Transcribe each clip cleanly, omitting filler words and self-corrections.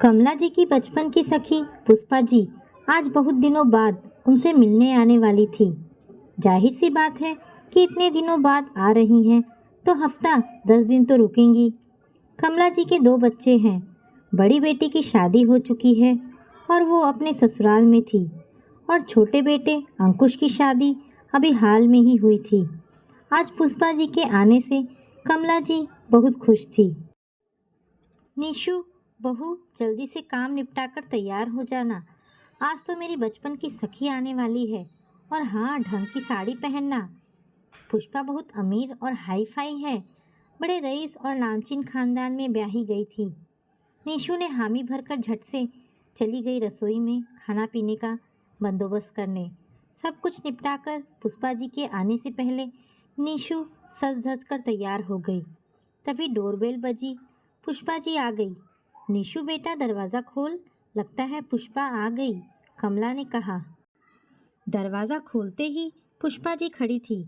कमला जी की बचपन की सखी पुष्पा जी आज बहुत दिनों बाद उनसे मिलने आने वाली थी। जाहिर सी बात है कि इतने दिनों बाद आ रही हैं तो हफ्ता 10 दिन तो रुकेंगी। कमला जी के 2 बच्चे हैं। बड़ी बेटी की शादी हो चुकी है और वो अपने ससुराल में थी और छोटे बेटे अंकुश की शादी अभी हाल में ही हुई थी। आज पुष्पा जी के आने से कमला जी बहुत खुश थी। निशु, बहू जल्दी से काम निपटाकर तैयार हो जाना। आज तो मेरी बचपन की सखी आने वाली है। और हाँ, ढंग की साड़ी पहनना। पुष्पा बहुत अमीर और हाई फाई है। बड़े रईस और नामचीन खानदान में ब्याही गई थी। निशु ने हामी भरकर झट से चली गई रसोई में खाना पीने का बंदोबस्त करने। सब कुछ निपटाकर पुष्पा जी के आने से पहले निशु सज धज कर तैयार हो गई। तभी डोरबेल बजी। पुष्पा जी आ गई। निशु बेटा दरवाज़ा खोल, लगता है पुष्पा आ गई, कमला ने कहा। दरवाज़ा खोलते ही पुष्पा जी खड़ी थी।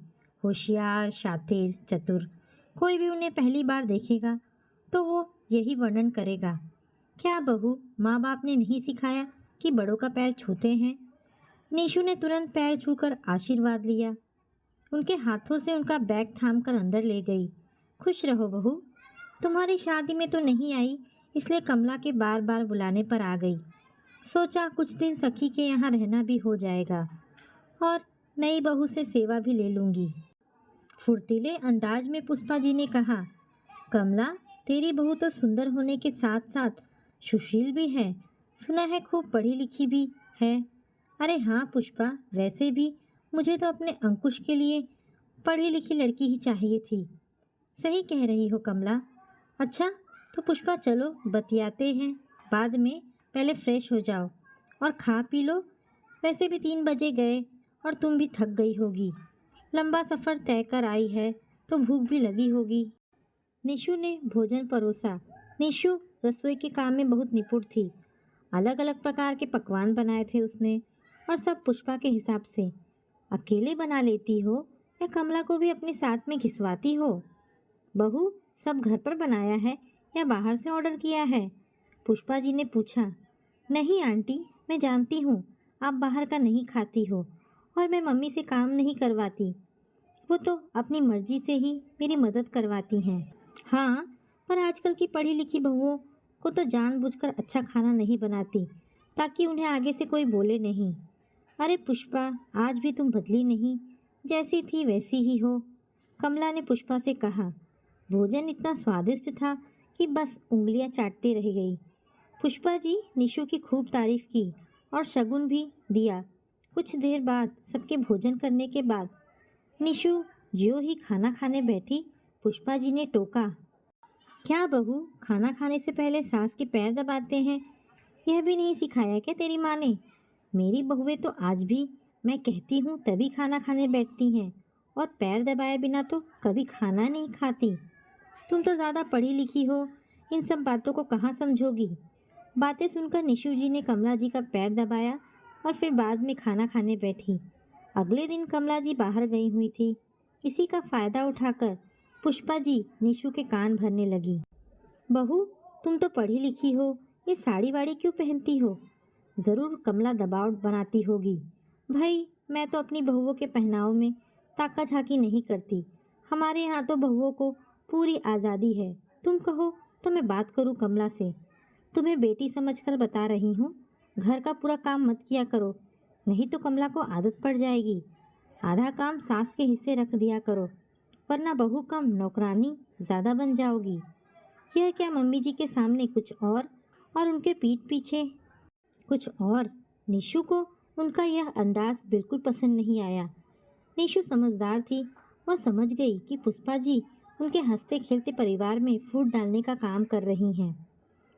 होशियार, शातिर, चतुर। कोई भी उन्हें पहली बार देखेगा तो वो यही वर्णन करेगा। क्या बहू, माँ बाप ने नहीं सिखाया कि बड़ों का पैर छूते हैं? निशु ने तुरंत पैर छूकर आशीर्वाद लिया। उनके हाथों से उनका बैग थामकर अंदर ले गई। खुश रहो बहू। तुम्हारी शादी में तो नहीं आई, इसलिए कमला के बार बार बुलाने पर आ गई। सोचा कुछ दिन सखी के यहाँ रहना भी हो जाएगा और नई बहू से सेवा भी ले लूँगी। फुर्तीले अंदाज में पुष्पा जी ने कहा, कमला, तेरी बहू तो सुंदर होने के साथ साथ सुशील भी है। सुना है खूब पढ़ी लिखी भी है। अरे हाँ पुष्पा, वैसे भी मुझे तो अपने अंकुश के लिए पढ़ी लिखी लड़की ही चाहिए थी। सही कह रही हो कमला। अच्छा, तो पुष्पा चलो बतियाते हैं बाद में, पहले फ्रेश हो जाओ और खा पी लो। वैसे भी 3 बजे गए और तुम भी थक गई होगी। लंबा सफ़र तय कर आई है तो भूख भी लगी होगी। निशु ने भोजन परोसा। निशु रसोई के काम में बहुत निपुण थी। अलग अलग प्रकार के पकवान बनाए थे उसने, और सब पुष्पा के हिसाब से। अकेले बना लेती हो या कमला को भी अपने साथ में घिसवाती हो? बहू, सब घर पर बनाया है या बाहर से ऑर्डर किया है? पुष्पा जी ने पूछा। नहीं आंटी, मैं जानती हूँ आप बाहर का नहीं खाती हो और मैं मम्मी से काम नहीं करवाती। वो तो अपनी मर्जी से ही मेरी मदद करवाती हैं। हाँ, पर आजकल की पढ़ी लिखी बहुओं को तो जानबूझकर अच्छा खाना नहीं बनाती ताकि उन्हें आगे से कोई बोले नहीं। अरे पुष्पा, आज भी तुम बदली नहीं, जैसी थी वैसी ही हो, कमला ने पुष्पा से कहा। भोजन इतना स्वादिष्ट था कि बस उंगलियां चाटती रह गई। पुष्पा जी निशु की खूब तारीफ की और शगुन भी दिया। कुछ देर बाद सबके भोजन करने के बाद निशु ज्यों ही खाना खाने बैठी, पुष्पा जी ने टोका। क्या बहू, खाना खाने से पहले सास के पैर दबाते हैं? यह भी नहीं सिखाया क्या तेरी माँ ने? मेरी बहुएं तो आज भी मैं कहती हूँ तभी खाना खाने बैठती हैं और पैर दबाए बिना तो कभी खाना नहीं खाती। तुम तो ज़्यादा पढ़ी लिखी हो, इन सब बातों को कहाँ समझोगी? बातें सुनकर निशु जी ने कमला जी का पैर दबाया और फिर बाद में खाना खाने बैठी। अगले दिन कमला जी बाहर गई हुई थी। इसी का फ़ायदा उठाकर पुष्पा जी निशु के कान भरने लगी। बहू, तुम तो पढ़ी लिखी हो, ये साड़ी वाड़ी क्यों पहनती हो? ज़रूर कमला दबाव बनाती होगी। भाई, मैं तो अपनी बहुओं के पहनाव में ताका झाकी नहीं करती। हमारे यहाँ तो बहुओं को पूरी आज़ादी है। तुम कहो तो मैं बात करूँ कमला से। तुम्हें बेटी समझकर बता रही हूँ, घर का पूरा काम मत किया करो, नहीं तो कमला को आदत पड़ जाएगी। आधा काम सास के हिस्से रख दिया करो, वरना बहू कम नौकरानी ज़्यादा बन जाओगी। यह क्या मम्मी जी के सामने कुछ और उनके पीठ पीछे कुछ और। निशु को उनका यह अंदाज बिल्कुल पसंद नहीं आया। निशु समझदार थी। वह समझ गई कि पुष्पा जी उनके हंसते खेलते परिवार में फूट डालने का काम कर रही हैं।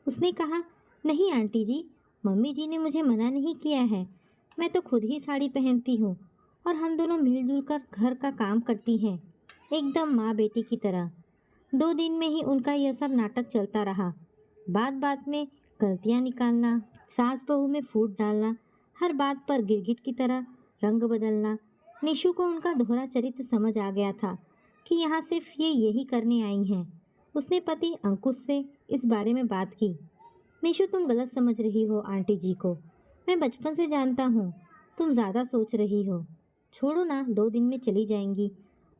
उसने कहा, नहीं आंटी जी, मम्मी जी ने मुझे मना नहीं किया है। मैं तो खुद ही साड़ी पहनती हूँ और हम दोनों मिलजुल कर घर का काम करती हैं, एकदम माँ बेटी की तरह। 2 दिन में ही उनका यह सब नाटक चलता रहा। बात बात में गलतियाँ निकालना, सास बहू में फूट डालना, हर बात पर गिरगिट की तरह रंग बदलना। निशु को उनका दोहरा चरित्र समझ आ गया था कि यहाँ सिर्फ ये यही करने आई हैं। उसने पति अंकुश से इस बारे में बात की। निशु, तुम गलत समझ रही हो आंटी जी को। मैं बचपन से जानता हूँ तुम ज़्यादा सोच रही हो। छोड़ो ना, 2 दिन में चली जाएंगी।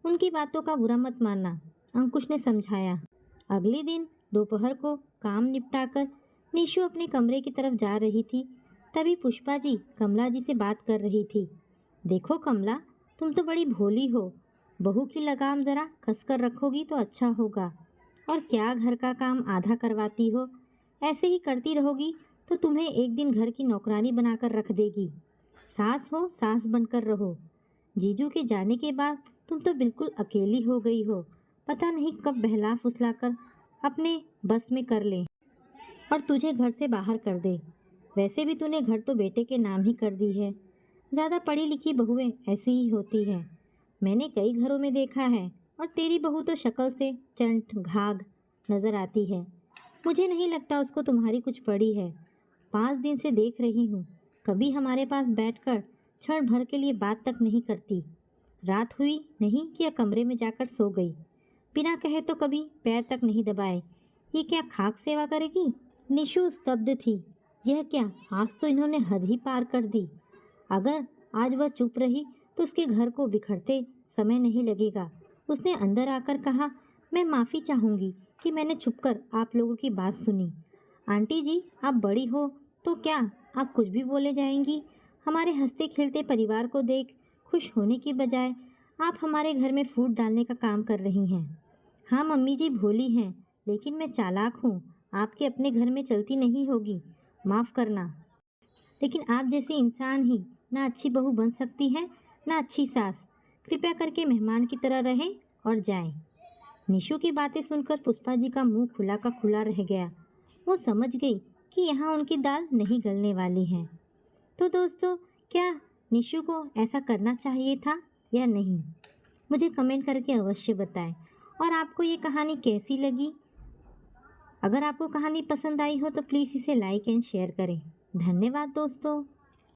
उनकी बातों का बुरा मत मानना, अंकुश ने समझाया। अगले दिन दोपहर को काम निपटाकर निशु अपने कमरे की तरफ जा रही थी, तभी पुष्पा जी कमला जी से बात कर रही थी। देखो कमला, तुम तो बड़ी भोली हो। बहू की लगाम ज़रा कसकर रखोगी तो अच्छा होगा। और क्या घर का काम आधा करवाती हो? ऐसे ही करती रहोगी तो तुम्हें एक दिन घर की नौकरानी बनाकर रख देगी। सास हो, सास बनकर रहो। जीजू के जाने के बाद तुम तो बिल्कुल अकेली हो गई हो। पता नहीं कब बहला फुसला कर अपने बस में कर ले और तुझे घर से बाहर कर दे। वैसे भी तूने घर तो बेटे के नाम ही कर दी है। ज़्यादा पढ़ी लिखी बहुएं ऐसी ही होती है। मैंने कई घरों में देखा है, और तेरी बहू तो शक्ल से चंट घाघ नज़र आती है। मुझे नहीं लगता उसको तुम्हारी कुछ पड़ी है। 5 दिन से देख रही हूँ, कभी हमारे पास बैठकर क्षण भर के लिए बात तक नहीं करती। रात हुई नहीं कि या कमरे में जाकर सो गई। बिना कहे तो कभी पैर तक नहीं दबाए। ये क्या खाक सेवा करेगी? निशु स्तब्ध थी। यह क्या, आज तो इन्होंने हद ही पार कर दी। अगर आज वह चुप रही तो उसके घर को बिखरते समय नहीं लगेगा। उसने अंदर आकर कहा, मैं माफ़ी चाहूँगी कि मैंने छुपकर आप लोगों की बात सुनी। आंटी जी, आप बड़ी हो तो क्या आप कुछ भी बोले जाएंगी? हमारे हंसते खेलते परिवार को देख खुश होने की बजाय आप हमारे घर में फूट डालने का काम कर रही हैं। हाँ मम्मी जी भोली हैं, लेकिन मैं चालाक हूँ। आपके अपने घर में चलती नहीं होगी, माफ़ करना। लेकिन आप जैसी इंसान ही ना अच्छी बहू बन सकती है ना अच्छी सास। कृपया करके मेहमान की तरह रहें और जाएं। निशु की बातें सुनकर पुष्पा जी का मुंह खुला का खुला रह गया। वो समझ गई कि यहाँ उनकी दाल नहीं गलने वाली है। तो दोस्तों, क्या निशु को ऐसा करना चाहिए था या नहीं? मुझे कमेंट करके अवश्य बताएं। और आपको ये कहानी कैसी लगी? अगर आपको कहानी पसंद आई हो तो प्लीज़ इसे लाइक एंड शेयर करें। धन्यवाद दोस्तों।